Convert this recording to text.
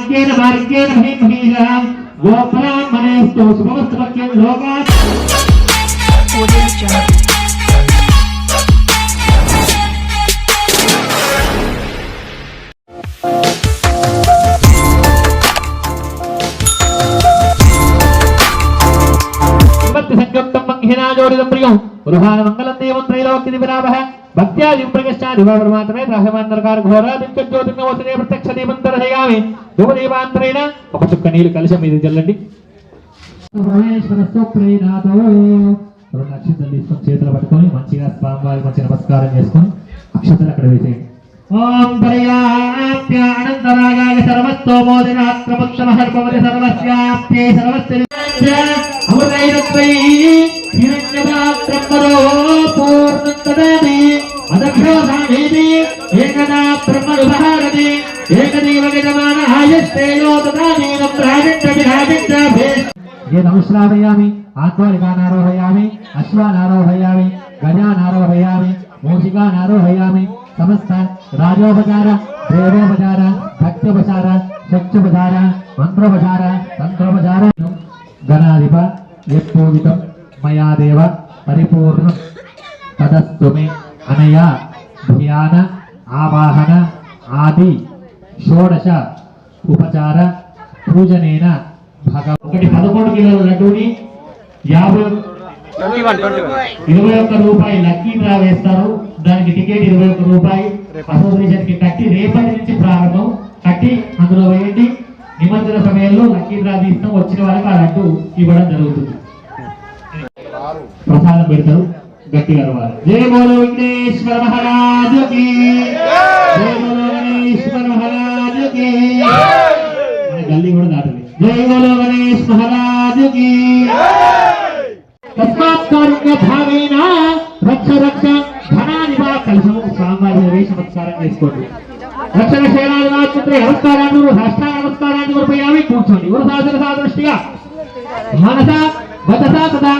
आरोग्येन भाग्येन महीमहीः गोब्राह्मणेस्तु शुभमस्तु भक्त्यं लोकात् संयुक्तं मंहिना जोडितं प्रियं गृहाण मंगलं देवं त्रैलोक्य विरामः भक्त्या दिव्यप्रकाशादि परमात्मे ब्रह्मांड नरकार घोरा दिव्य ज्योतिर्नवसने प्रत्यक्ष दीपंतरहयामि धूपदीपांतरेण ఒక చుక్క నీళ్ళు కలశం మీద చల్లండి పరమేశ్వర స్తోత్రేనాతో రెండు అక్షతలు తీసుకొని చేతులు పట్టుకొని మంచిగా స్వామివారికి మంచి నమస్కారం చేసుకొని అక్షతలు అక్కడ వేసేయండి ఓం పర్యాప్య అనంతరాగాయ సర్వస్తోమోదినాత్మపక్షమహర్పవతి సర్వస్యాప్తే సర్వస్య అమృతైరత్వై హిరణ్యపాత్రమ్మరో పూర్ణంతదామి అదభ్యోధామేది ఏకదా బ్రహ్మవిభారతి ఏకదేవ యజమాన ఆయస్తేయో తదానీనం రాజిత్య విరాజిత్య ये नमस्कारयामि आत्मालिकानारोहयामि अश्वानारोहयामि गजानारोहयामि मूषिकानारोहयामि समस्त राजोपचार देवोपचार भक्त्योपचार शक्त्योपचार मंत्रोपचार तंत्रोपचार गणाधिप यत्पूजितं मया देव परिपूर्ण तदस्तु मे अनया ध्यान आवाहन आदि षोडश उपचार पूजनेन ఒకటి 11 కిలోల లడ్డూని 21 రూపాయలు లక్కీ డ్రా వేస్తారు. దానికి టికెట్ 21 రూపాయలు అసోసియేషన్ కి కట్టి రేపటి నుంచి ప్రారంభం కట్టి అందులో వేయండి. నిమజ్జన సమయంలో లక్కీ డ్రా తీస్తాం. వచ్చిన వాళ్ళకి ఆ లడ్డు ఇవ్వడం జరుగుతుంది. ప్రసాదం పెడతారు గట్టిగా అరవాలి. జై బోలో విఘ్నేశ్వర మహారాజ్ కి జై బోలో గణేశ్వర మహారాజ్ కి గల్లీ కూడా దాటలేదు. जय बोलो गणेश महाराज की तस्मात् कारुण्य भावेन रक्ष रक्ष धनानिवा कलशम सामान्य वेश नमस्కారం చేసుకోండి. రక్షణ శేనాదివాద పుత్రే నమస్కారాలు సాష్టాంగ నమస్కారాన్ని సమర్పయామి. కూర్చోండి. గురు శాసన సాదృష్టిగా మనస వదస తదా